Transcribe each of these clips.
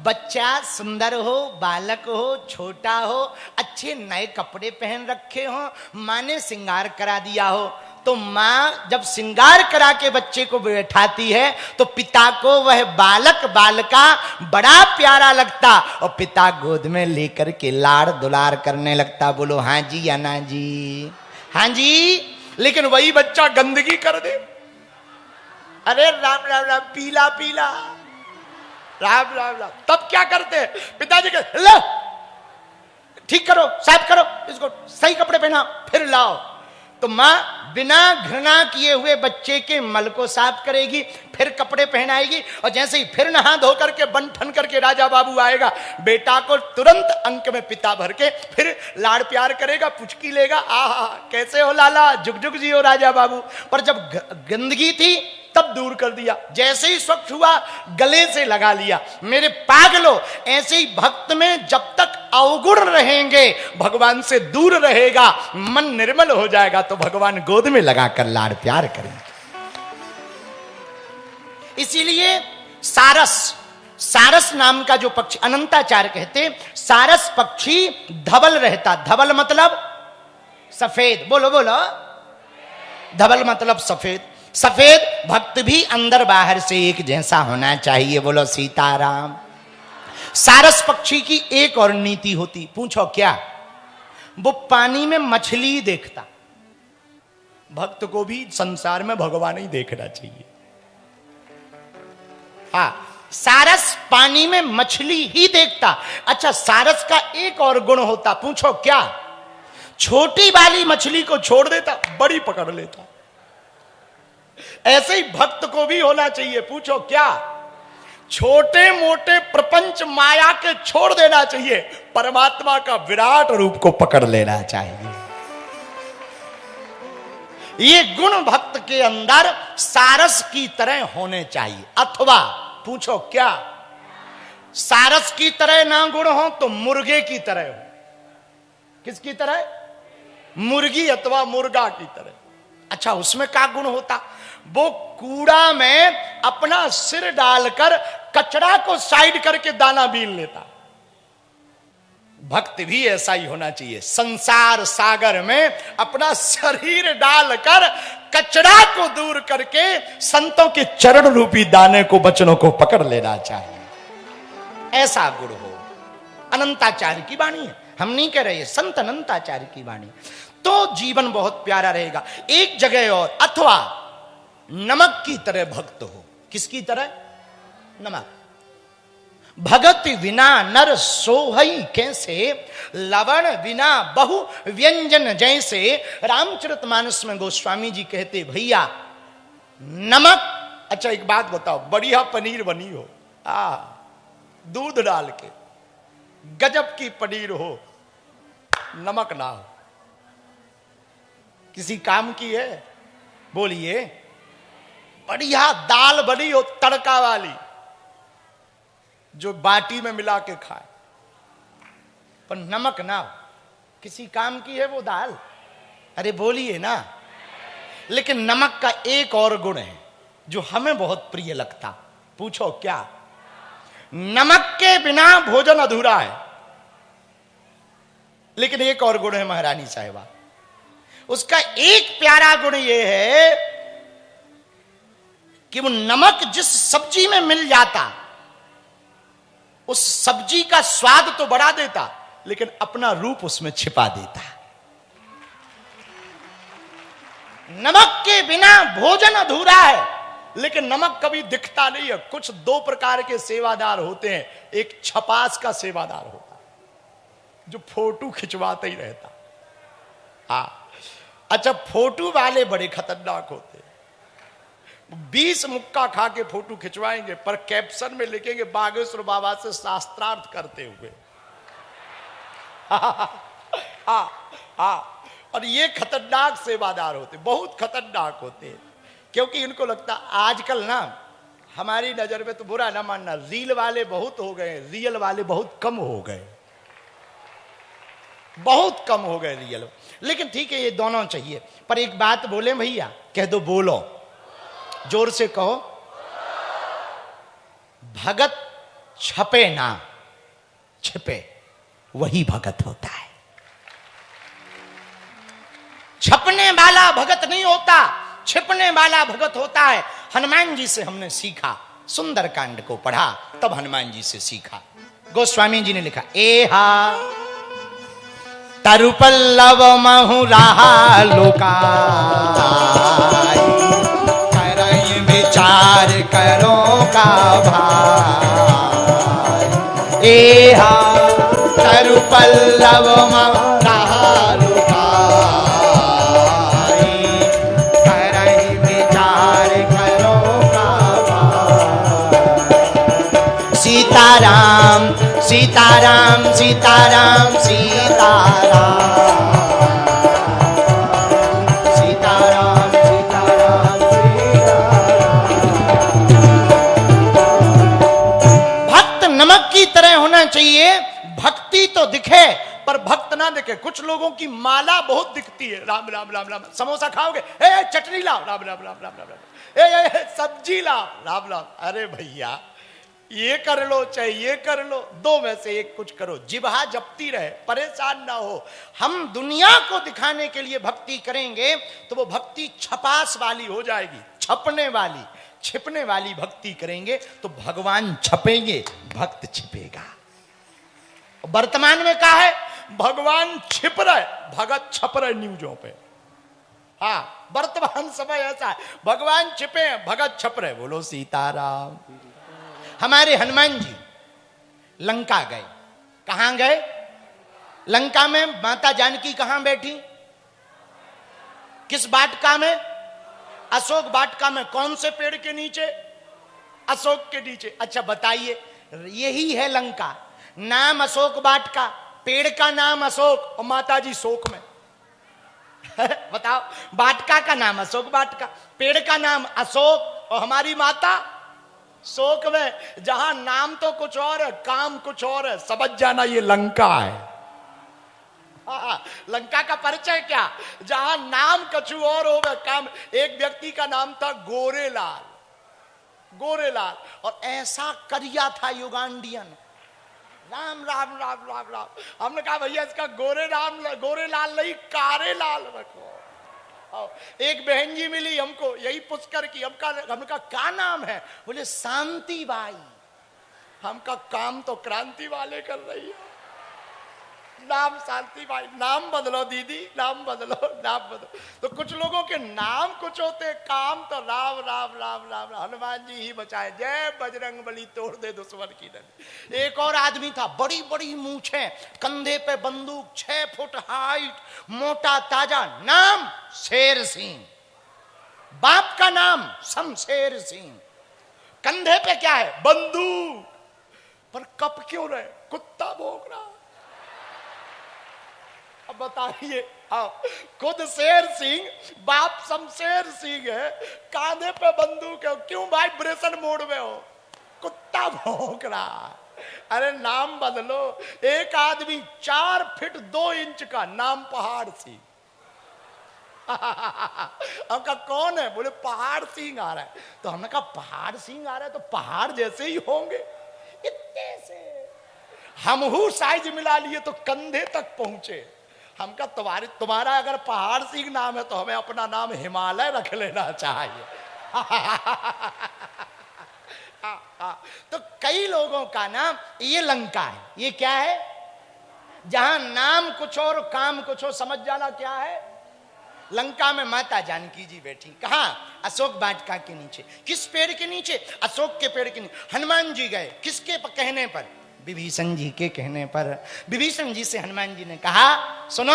बच्चा सुंदर हो, बालक हो, छोटा हो, अच्छे नए कपड़े पहन रखे हो, माँ ने श्रृंगार करा दिया हो, तो माँ जब श्रृंगार करा के बच्चे को बैठाती है तो पिता को वह बालक बालिका बड़ा प्यारा लगता और पिता गोद में लेकर के लाड़ दुलार करने लगता। बोलो हाँ जी या ना जी? हाँ जी। लेकिन वही बच्चा गंदगी कर दे, अरे राम राम राम, पीला पीला, राम राम राम, तब क्या करते हैं? पिताजी कहते लो ठीक करो, साफ करो, इसको सही कपड़े पहना, फिर लाओ। तो मां बिना घृणा किए हुए बच्चे के मल को साफ करेगी, फिर कपड़े पहनाएगी, और जैसे ही फिर नहा धो करके बन ठन करके राजा बाबू आएगा, बेटा को तुरंत अंक में पिता भर के फिर लाड़ प्यार करेगा, पुचकी लेगा, आहा कैसे हो लाला, जुग जुग जियो राजा बाबू। पर जब गंदगी थी तब दूर कर दिया, जैसे ही स्वच्छ हुआ गले से लगा लिया। मेरे पागलो, ऐसे ही भक्त में जब तक अवगुण रहेंगे भगवान से दूर रहेगा, मन निर्मल हो जाएगा तो भगवान गोद में लगाकर लाड़ प्यार करेंगे। इसीलिए सारस, सारस नाम का जो पक्षी, अनंताचार्य कहते सारस पक्षी धवल रहता। धवल मतलब सफेद, बोलो बोलो, धवल मतलब सफेद। सफेद भक्त भी अंदर बाहर से एक जैसा होना चाहिए, बोलो सीताराम। सारस पक्षी की एक और नीति होती, पूछो क्या? वो पानी में मछली देखता। भक्त को भी संसार में भगवान ही देखना चाहिए। हाँ, सारस पानी में मछली ही देखता। अच्छा, सारस का एक और गुण होता, पूछो क्या? छोटी वाली मछली को छोड़ देता, बड़ी पकड़ लेता। ऐसे ही भक्त को भी होना चाहिए, पूछो क्या? छोटे मोटे प्रपंच माया के छोड़ देना चाहिए, परमात्मा का विराट रूप को पकड़ लेना चाहिए। ये गुण भक्त के अंदर सारस की तरह होने चाहिए। अथवा पूछो क्या? सारस की तरह ना गुण हो तो मुर्गे की तरह हो। किसकी तरह? मुर्गी अथवा मुर्गा की तरह। अच्छा, उसमें क्या गुण होता? वो कूड़ा में अपना सिर डालकर कचरा को साइड करके दाना बीन लेता। भक्त भी ऐसा ही होना चाहिए, संसार सागर में अपना शरीर डालकर कचरा को दूर करके संतों के चरण रूपी दाने को, वचनों को पकड़ लेना चाहिए। ऐसा गुण हो। अनंताचार्य की वाणी है, हम नहीं कह रहे, संत अनंताचार्य की वाणी, तो जीवन बहुत प्यारा रहेगा। एक जगह और, अथवा नमक की तरह भक्त हो। किसकी तरह? नमक। भगत बिना नर सोहई कैसे, लवण बिना बहु व्यंजन जैसे। रामचरितमानस में गोस्वामी जी कहते, भैया नमक, अच्छा एक बात बताओ, बढ़िया पनीर बनी हो, दूध डाल के गजब की पनीर हो, नमक ना हो, किसी काम की है? बोलिए। बढ़िया दाल बनी हो तड़का वाली, जो बाटी में मिला के खाए, पर नमक ना हो, किसी काम की है वो दाल? अरे बोलिए ना। लेकिन नमक का एक और गुण है जो हमें बहुत प्रिय लगता, पूछो क्या? नमक के बिना भोजन अधूरा है। लेकिन एक और गुण है महारानी साहिबा, उसका एक प्यारा गुण यह है कि वो नमक जिस सब्जी में मिल जाता, उस सब्जी का स्वाद तो बढ़ा देता, लेकिन अपना रूप उसमें छिपा देता। नमक के बिना भोजन अधूरा है, लेकिन नमक कभी दिखता नहीं है। कुछ दो प्रकार के सेवादार होते हैं, एक छपास का सेवादार होता है जो फोटो खिंचवाते ही रहता। हाँ, अच्छा, फोटो वाले बड़े खतरनाक होते हैं। 20 मुक्का खा के फोटो खिंचवाएंगे, पर कैप्शन में लिखेंगे बागेश्वर बाबा से शास्त्रार्थ करते हुए। और ये खतरनाक सेवादार होते, बहुत खतरनाक होते हैं, क्योंकि इनको लगता आजकल ना, हमारी नजर में तो बुरा ना मानना, रील वाले बहुत हो गए, रियल वाले बहुत कम हो गए, बहुत कम हो गए रियल। लेकिन ठीक है, ये दोनों चाहिए। पर एक बात बोले भैया, कह दो, बोलो, जोर से कहो। भगत छपे ना छिपे, वही भगत होता है। छपने वाला भगत नहीं होता, छिपने वाला भगत होता है। हनुमान जी से हमने सीखा, सुंदरकांड को पढ़ा तब हनुमान जी से सीखा। गोस्वामी जी ने लिखा, एहा तरुपल्लव महु रहा लोकाई, करई विचार करो का भाई। एहा तरुपल्लव महु रहा लोकाई, करई विचार करो का भाई। सीताराम सीताराम सीताराम सीताराम सीताराम सीताराम सीताराम। भक्त नमक की तरह होना चाहिए, भक्ति तो दिखे पर भक्त ना दिखे। कुछ लोगों की माला बहुत दिखती है, राम राम राम राम। समोसा खाओगे, ए चटनी लाओ, राम राम राम राम राम। ए सब्जी लाओ, राम राम। अरे भैया ये कर लो चाहे ये कर लो, दो में से एक कुछ करो। जिह्वा जपती रहे, परेशान ना हो। हम दुनिया को दिखाने के लिए भक्ति करेंगे तो वो भक्ति छपास वाली हो जाएगी, छपने वाली, छिपने वाली भक्ति करेंगे तो भगवान छपेंगे, भक्त छिपेगा। वर्तमान में क्या है, भगवान छिप रहे, भगत छप रहे न्यूजों पे। हाँ, वर्तमान समय ऐसा है, भगवान छिपे हैं, भगत छप रहे। बोलो सीताराम। हमारे हनुमान जी लंका गए। कहां गए? लंका में माता जानकी कहां बैठी? किस वाटिका में? अशोक वाटिका में। कौन से पेड़ के नीचे? अशोक के नीचे। अच्छा बताइए, यही है लंका, नाम अशोक वाटिका, पेड़ का नाम अशोक और माता जी शोक में। बताओ, वाटिका का नाम अशोक वाटिका, पेड़ का नाम अशोक और हमारी माता शोक में। जहां नाम तो कुछ और है, काम कुछ और है। समझ जाना ये लंका है। लंका का परिचय क्या? जहां नाम कछु और हो, काम। एक व्यक्ति का नाम था गोरेलाल, गोरेलाल, और ऐसा करिया था युगांडियन, राम राम राम राम राम। हमने कहा भैया इसका गोरेलाल नहीं, कारेलाल रखो। एक बहन जी मिली हमको, यही पुष्कर की। हमने कहा क्या नाम है? बोले शांति बाई। हमका काम तो क्रांति वाले कर रही है, नाम शांति बाई। नाम बदलो दीदी, नाम बदलो, नाम बदलो। तो कुछ लोगों के नाम कुछ होते, काम तो राम राम राम राम। हनुमान जी ही बचाए, जय बजरंग बली, तोड़ दे दुश्मन की डंडी। एक और आदमी था, बड़ी बड़ी मूछें, कंधे पे बंदूक, 6 फुट हाइट, मोटा ताजा, नाम शेर सिंह। बाप का नाम शमशेर सिंह। कंधे पे क्या है? बंदूक। पर कप क्यों रहे? कुत्ता भौंक रहा। अब बताइए, आओ, खुद शेर सिंह, बाप शमशेर सिंह है, कांधे पे बंदूक है, क्यों वाइब्रेशन मोड में हो? कुत्ता भौंक रहा। अरे नाम बदलो। एक आदमी 4 फीट 2 इंच का, नाम पहाड़ सिंह। हमका कौन है? बोले पहाड़ सिंह आ रहा है। तो हमने कहा पहाड़ सिंह आ रहा है तो पहाड़ जैसे ही होंगे, इतने से। हमहू साइज मिला लिए तो कंधे तक पहुंचे। हमका तुम्हारा अगर पहाड़ सिंह नाम है तो हमें अपना नाम हिमालय रख लेना चाहिए। तो कई लोगों का नाम, ये लंका है। ये क्या है? जहां नाम कुछ और काम कुछ और। समझ जाना क्या है? लंका में माता जानकी जी बैठी। कहां? अशोक वाटिका के नीचे। किस पेड़ के नीचे? अशोक के पेड़ के नीचे। हनुमान जी गए, किसके कहने पर? विभीषण जी के कहने पर। विभीषण जी से हनुमान जी ने कहा, सुनो,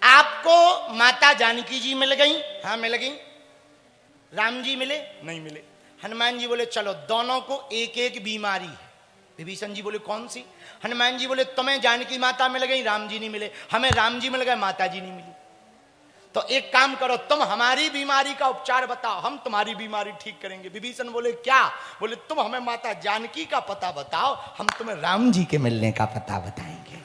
आपको माता जानकी जी मिल गई? हाँ मिल गई। राम जी मिले? नहीं मिले। हनुमान जी बोले चलो, दोनों को एक एक बीमारी है। विभीषण जी बोले कौन सी? हनुमान जी बोले तुम्हें जानकी माता मिल गई, राम जी नहीं मिले। हमें राम जी मिल गए, माता जी नहीं मिली। तो एक काम करो, तुम हमारी बीमारी का उपचार बताओ, हम तुम्हारी बीमारी ठीक करेंगे। विभीषण बोले क्या? बोले तुम हमें माता जानकी का पता बताओ, हम तुम्हें राम जी के मिलने का पता बताएंगे।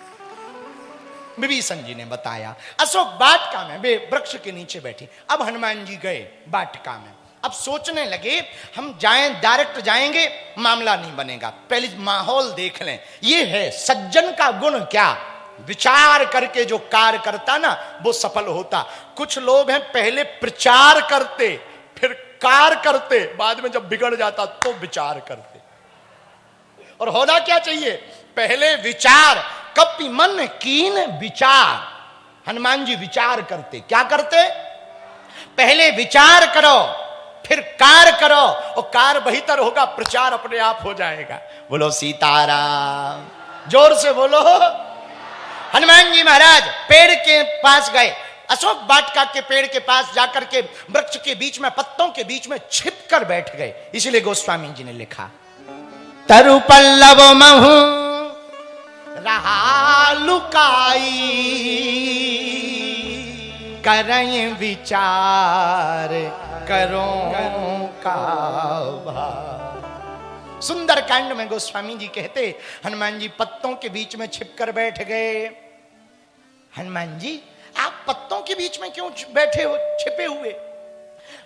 विभीषण जी ने बताया। अशोक वाटिका में वे वृक्ष के नीचे बैठी। अब हनुमान जी गए वाटिका में। अब सोचने लगे हम जाएं, डायरेक्ट जाएंगे मामला नहीं बनेगा, पहले माहौल देख लें। ये है सज्जन का गुण, क्या विचार करके जो कार्य करता ना वो सफल होता। कुछ लोग हैं पहले प्रचार करते फिर कार्य करते, बाद में जब बिगड़ जाता तो विचार करते। और होना क्या चाहिए, पहले विचार, कपि मन कीन विचार। हनुमान जी विचार करते, क्या करते, पहले विचार करो फिर कार्य करो, और कार्य बेहतर होगा, प्रचार अपने आप हो जाएगा। बोलो सीताराम, जोर से बोलो। हनुमान जी महाराज पेड़ के पास गए, अशोक वाटिका के पेड़ के पास जाकर के वृक्ष के बीच में, पत्तों के बीच में छिप कर बैठ गए। इसलिए गोस्वामी जी ने लिखा, तरु पल्लव महु रहा लुकाई, करं विचार करो का भाव। सुंदर कांड में गोस्वामी जी कहते, हनुमान जी पत्तों के बीच में छिपकर बैठ गए। हनुमान जी आप पत्तों के बीच में क्यों बैठे हो, छिपे हुए?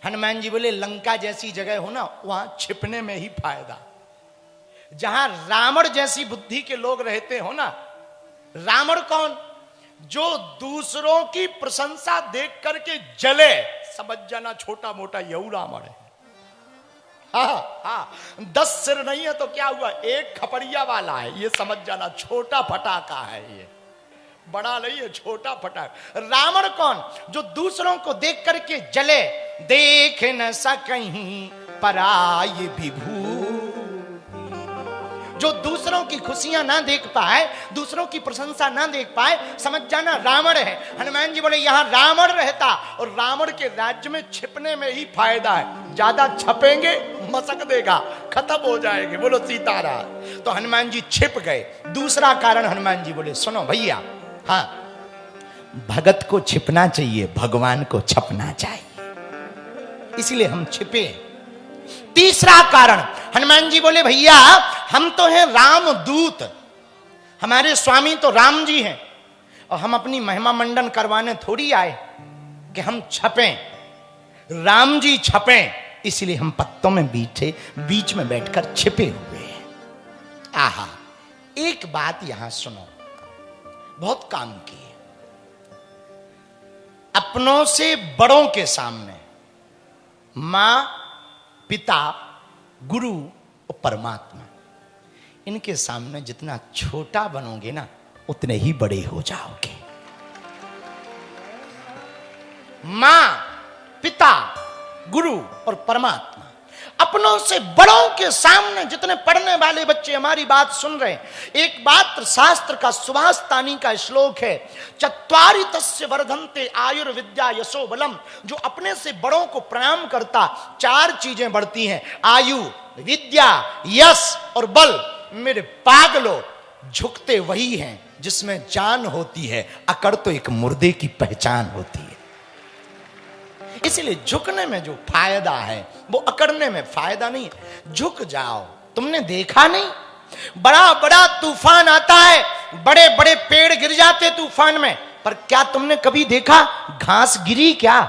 हनुमान जी बोले, लंका जैसी जगह हो ना, वहां छिपने में ही फायदा। जहां रावण जैसी बुद्धि के लोग रहते हो ना, रावण कौन, जो दूसरों की प्रशंसा देख करके जले, समझ जाना छोटा मोटा यहू रावण है। हाँ, 10 सिर नहीं है तो क्या हुआ, एक खपड़िया वाला है, ये समझ जाना छोटा फटाका है, ये बड़ा नहीं है, छोटा फटाका। रावण कौन, जो दूसरों को देख करके जले, देख न सकहीं पराई विभू, जो दूसरों की खुशियां ना देख पाए, दूसरों की प्रशंसा ना देख पाए, समझ जाना रावण है। हनुमान जी बोले, यहां रावण रहता और रावण के राज्य में छिपने में ही फायदा है, ज्यादा छपेंगे मसक देगा, खत्म हो जाएंगे। बोलो सीताराम। तो हनुमान जी छिप गए। दूसरा कारण हनुमान जी बोले, सुनो भैया, हाँ भगत को छिपना चाहिए, भगवान को छपना चाहिए, इसलिए हम छिपे। तीसरा कारण हनुमान जी बोले, भैया हम तो हैं रामदूत, हमारे स्वामी तो राम जी हैं, और हम अपनी महिमा मंडन करवाने थोड़ी आए कि हम छपें, राम जी छपें, इसलिए हम पत्तों में बीच में बैठकर छिपे हुए हैं। आहा, एक बात यहां सुनो, बहुत काम की है। अपनों से बड़ों के सामने, मां, पिता, गुरु और परमात्मा, इनके सामने जितना छोटा बनोगे ना, उतने ही बड़े हो जाओगे। मां, पिता, गुरु और परमात्मा, अपनों से बड़ों के सामने जितने पढ़ने वाले बच्चे हमारी बात सुन रहे हैं, एक बात शास्त्र का सुभाष तानी का श्लोक है, चत्वारि तस्य वर्धन्ते आयुर्विद्या यशो बलम। जो अपने से बड़ों को प्रणाम करता, 4 चीजें बढ़ती हैं, आयु, विद्या, यश और बल। मेरे पागलों, झुकते वही हैं जिसमें जान होती है, अकड़ तो एक मुर्दे की पहचान होती है। इसलिए झुकने में जो फायदा है वो अकड़ने में फायदा नहीं है। झुक जाओ। तुमने देखा नहीं, बड़ा बड़ा तूफान आता है, बड़े बड़े पेड़ गिर जाते तूफान में, पर क्या तुमने कभी देखा घास गिरी? क्या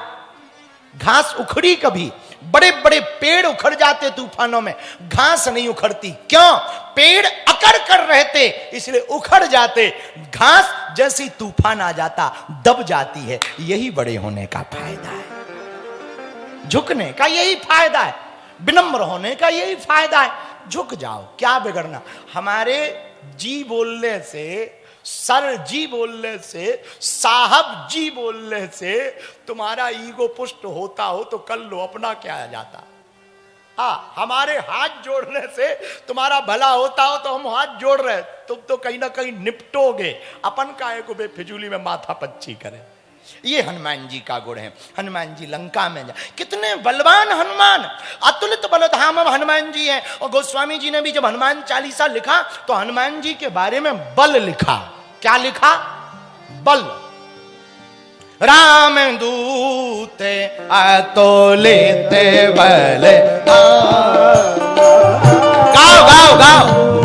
घास उखड़ी कभी? बड़े बड़े पेड़ उखड़ जाते तूफानों में, घास नहीं उखड़ती। क्यों? पेड़ अकड़ कर रहते, इसलिए उखड़ जाते। घास जैसी तूफान आ जाता दब जाती है। यही बड़े होने का फायदा है, झुकने का यही फायदा है, विनम्र होने का यही फायदा है। झुक जाओ, क्या बिगड़ना। हमारे जी बोलने से, सर जी बोलने से, साहब जी बोलने से तुम्हारा ईगो पुष्ट होता हो तो कर लो, अपना क्या आ जाता। हाँ, हमारे हाथ जोड़ने से तुम्हारा भला होता हो तो हम हाथ जोड़ रहे, तुम तो कहीं ना कहीं निपटोगे। अपन काहे को बेफिजूली में माथा पच्ची करें। ये हनुमान जी का गुण है। हनुमान जी लंका में जा, कितने बलवान हनुमान, अतुलित बलधाम हनुमान जी हैं। और गोस्वामी जी ने भी जब हनुमान चालीसा लिखा तो हनुमान जी के बारे में बल लिखा। क्या लिखा? बल। राम दूते अतुलित बल। गाओ गाओ गाओ।